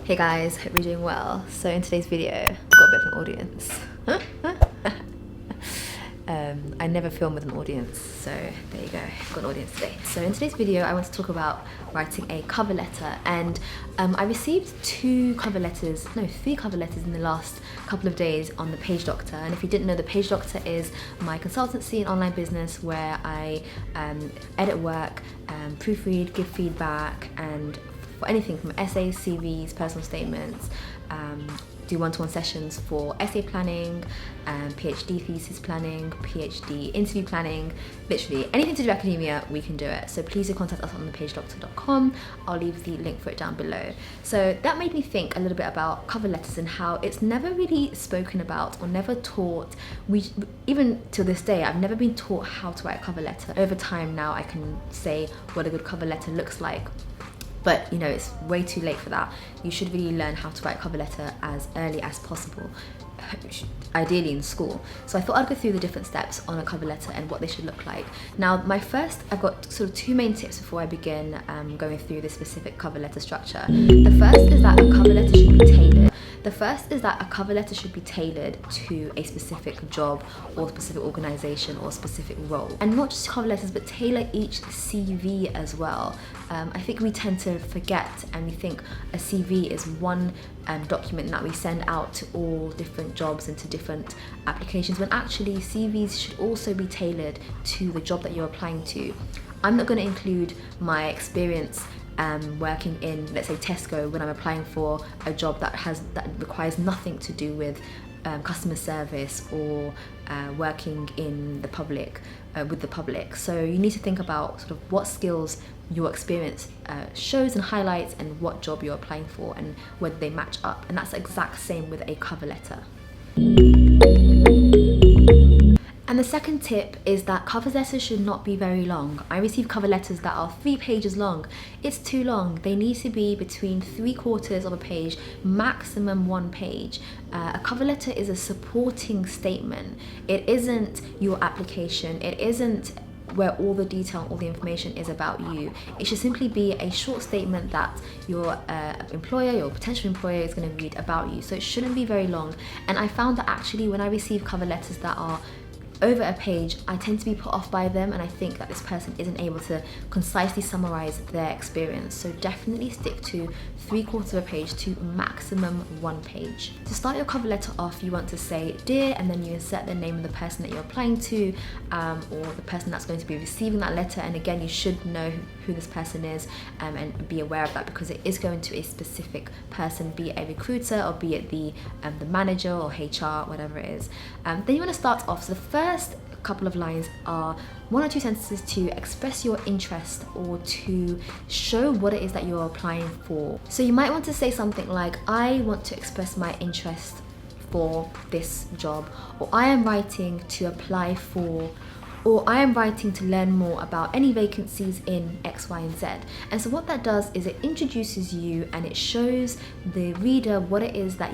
Hey guys, hope you're doing well. So in today's video, I've got a bit of an audience. I never film with an audience, so there you go, I've got an audience today. So in today's video, I want to talk about writing a cover letter, and I received three cover letters in the last couple of days on the Page Doctor. And if you didn't know, the Page Doctor is my consultancy and online business where I edit work, proofread, give feedback, and for anything from essays, CVs, personal statements, do one-to-one sessions for essay planning, PhD thesis planning, PhD interview planning, literally anything to do with academia, we can do it. So please do contact us on thepagedoctor.com. I'll leave the link for it down below. So that made me think a little bit about cover letters and how it's never really spoken about or never taught. Even to this day, I've never been taught how to write a cover letter. Over time now, I can say what a good cover letter looks like. But you know, it's way too late for that. You should really learn how to write a cover letter as early as possible, ideally in school. So I thought I'd go through the different steps on a cover letter and what they should look like. Now, I've got sort of two main tips before I begin going through the specific cover letter structure. The first is that a cover letter should be tailored. To a specific job or specific organization or specific role. And not just cover letters, but tailor each CV as well. I think we tend to forget and we think a CV is one document that we send out to all different jobs and to different applications, when actually CVs should also be tailored to the job that you're applying to. I'm not going to include my experience working in, let's say, Tesco when I'm applying for a job that requires nothing to do with customer service or working in the public with the public. So you need to think about sort of what skills your experience shows and highlights and what job you're applying for and whether they match up. And that's the exact same with a cover letter. And the second tip is that cover letters should not be very long. I receive cover letters that are 3 pages long. It's too long. They need to be between 3/4 of a page, maximum 1 page. A cover letter is a supporting statement. It isn't your application. It isn't where all the detail, all the information is about you. It should simply be a short statement that your employer, your potential employer, is going to read about you. So it shouldn't be very long. And I found that actually when I receive cover letters that are over a page, I tend to be put off by them, and I think that this person isn't able to concisely summarize their experience. So definitely stick to 3/4 of a page to maximum 1 page. To start your cover letter off, you want to say "Dear," and then you insert the name of the person that you're applying to, or the person that's going to be receiving that letter. And again, you should know who this person is and be aware of that, because it is going to a specific person, be it a recruiter or be it the manager or HR, whatever it is. Then you want to start off. So the first couple of lines are 1 or 2 sentences to express your interest or to show what it is that you're applying for. So you might want to say something like, "I want to express my interest for this job," or "I am writing to apply for," or "I am writing to learn more about any vacancies in X, Y, and Z." And so what that does is it introduces you and it shows the reader what it is that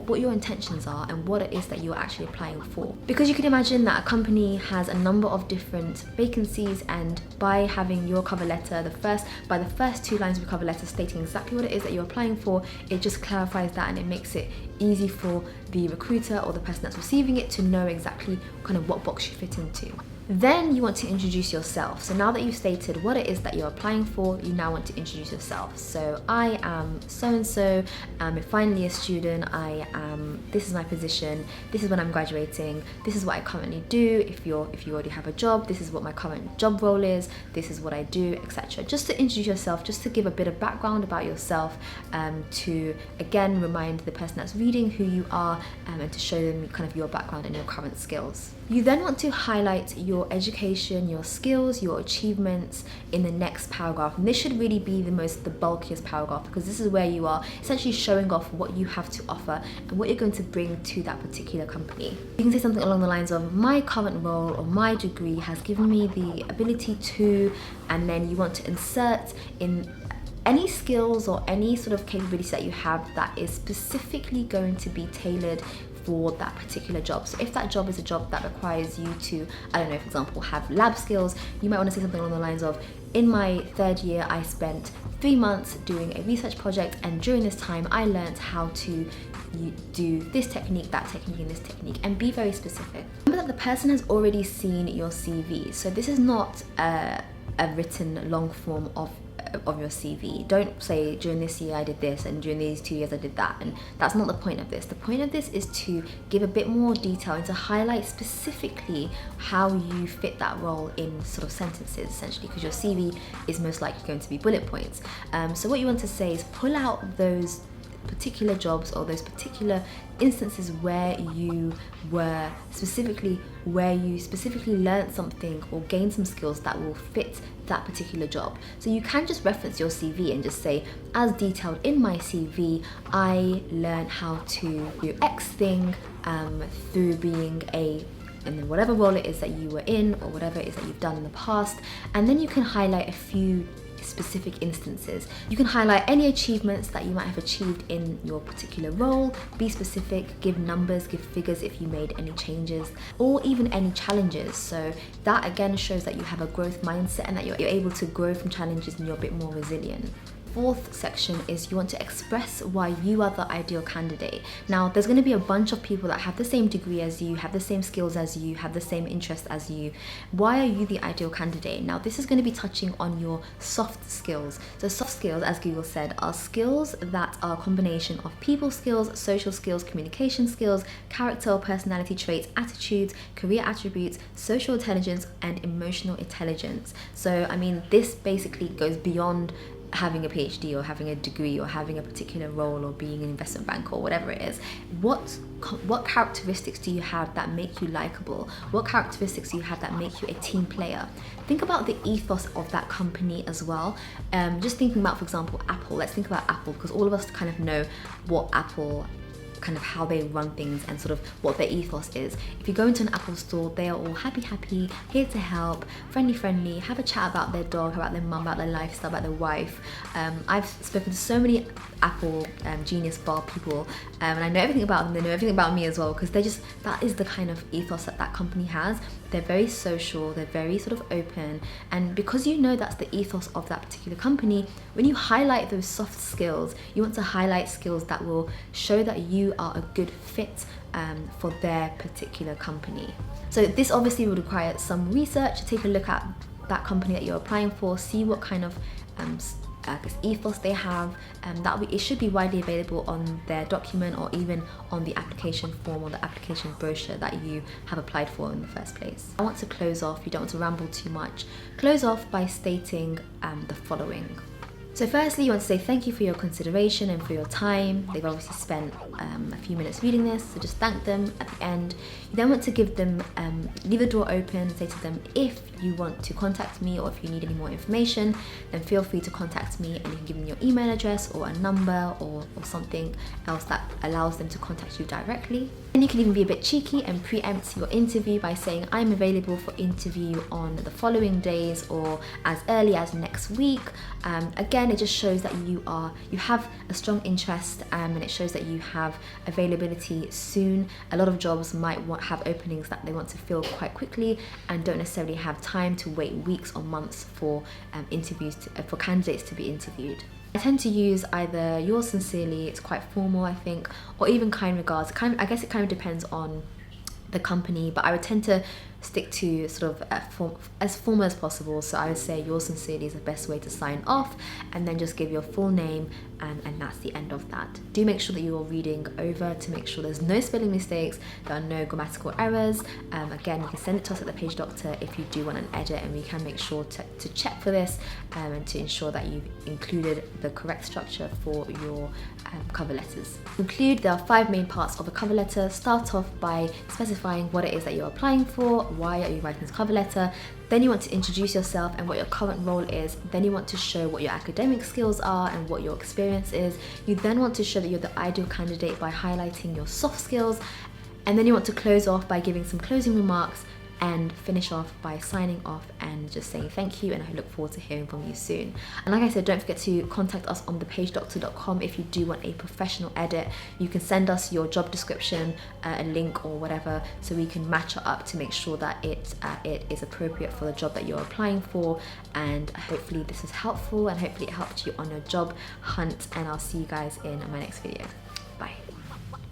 what your intentions are and what it is that you're actually applying for. Because you can imagine that a company has a number of different vacancies, and by having your cover letter, by the first 2 lines of your cover letter stating exactly what it is that you're applying for, it just clarifies that and it makes it easy for the recruiter or the person that's receiving it to know exactly kind of what box you fit into. Then you want to introduce yourself. So now that you've stated what it is that you're applying for, you now want to introduce yourself. So "I am so-and-so, I'm a final year student, this is my position, this is when I'm graduating, this is what I currently do. If you already have a job, this is what my current job role is, this is what I do," etc. Just to introduce yourself, just to give a bit of background about yourself, to again remind the person that's reading who you are, and to show them kind of your background and your current skills. You then want to highlight your education, your skills, your achievements in the next paragraph. And this should really be the bulkiest paragraph, because this is where you are essentially showing off what you have to offer and what you're going to bring to that particular company. You can say something along the lines of, "My current role or my degree has given me the ability to," and then you want to insert in any skills or any sort of capability that you have that is specifically going to be tailored for that particular job. So if that job is a job that requires you to, I don't know, for example, have lab skills, you might want to say something along the lines of, in my 3rd year, I spent 3 months doing a research project, and during this time I learned how to do this technique, that technique, and this technique, and be very specific. Remember that the person has already seen your CV, so this is not a written long form of your CV. Don't say during this year I did this and during these 2 years I did that, and that's not the point of this. The point of this is to give a bit more detail and to highlight specifically how you fit that role in sort of sentences, essentially, because your CV is most likely going to be bullet points. So what you want to say is pull out those particular jobs or those particular instances where you specifically learned something or gained some skills that will fit that particular job. So you can just reference your CV and just say, as detailed in my CV, I learned how to do X thing through being and then whatever role it is that you were in or whatever it is that you've done in the past. And then you can highlight a few specific instances. You can highlight any achievements that you might have achieved in your particular role, be specific, give numbers, give figures if you made any changes, or even any challenges. So that again shows that you have a growth mindset and that you're able to grow from challenges and you're a bit more resilient. 4th section is you want to express why you are the ideal candidate. Now, there's going to be a bunch of people that have the same degree as you, have the same skills as you, have the same interests as you. Why are you the ideal candidate? Now, this is going to be touching on your soft skills. So soft skills, as Google said, are skills that are a combination of people skills, social skills, communication skills, character or personality traits, attitudes, career attributes, social intelligence, and emotional intelligence. So, I mean, this basically goes beyond having a PhD or having a degree or having a particular role or being an investment banker or whatever it is. What characteristics do you have that make you likable? What characteristics do you have that make you a team player? Think about the ethos of that company as well. Just thinking about, for example, Apple. Let's think about Apple, because all of us kind of know what Apple, kind of how they run things and sort of what their ethos is. If you go into an Apple store, they are all happy, here to help, friendly, have a chat about their dog, about their mum, about their lifestyle, about their wife. I've spoken to so many Apple Genius Bar people, and I know everything about them. They know everything about me as well, because that is the kind of ethos that company has. They're very social, they're very sort of open, and because you know that's the ethos of that particular company, when you highlight those soft skills, you want to highlight skills that will show that you are a good fit for their particular company. So this obviously would require some research to take a look at that company that you're applying for, see what kind of ethos they have. It should be widely available on their document or even on the application form or the application brochure that you have applied for in the first place. I want to close off, you don't want to ramble too much, close off by stating the following. So firstly, you want to say thank you for your consideration and for your time. They've obviously spent a few minutes reading this, so just thank them at the end. You then want to give them, leave the door open, say to them, if you want to contact me or if you need any more information, then feel free to contact me, and you can give them your email address or a number or something else that allows them to contact you directly. And you can even be a bit cheeky and preempt your interview by saying, I'm available for interview on the following days or as early as next week. Again, it just shows that you have a strong interest, and it shows that you have availability soon. A lot of jobs might have openings that they want to fill quite quickly and don't necessarily have time to wait weeks or months for for candidates to be interviewed. I tend to use either yours sincerely, it's quite formal I think, or even kind regards. I guess it kind of depends on the company, but I would tend to stick to sort of as formal as possible. So I would say yours sincerely is the best way to sign off, and then just give your full name, and that's the end of that. Do make sure that you're reading over to make sure there's no spelling mistakes, there are no grammatical errors. Again, you can send it to us at the Page Doctor if you do want an edit, and we can make sure to check for this and to ensure that you've included the correct structure for your cover letters. To conclude, there are 5 main parts of a cover letter. Start off by specifying what it is that you're applying for. Why are you writing this cover letter? Then you want to introduce yourself and what your current role is. Then you want to show what your academic skills are and what your experience is. You then want to show that you're the ideal candidate by highlighting your soft skills. And then you want to close off by giving some closing remarks and finish off by signing off and just saying thank you, and I look forward to hearing from you soon. And like I said, don't forget to contact us on thepagedoctor.com if you do want a professional edit. You can send us your job description, a link or whatever, so we can match it up to make sure that it is appropriate for the job that you're applying for. And hopefully this is helpful, and hopefully it helped you on your job hunt, and I'll see you guys in my next video. Bye.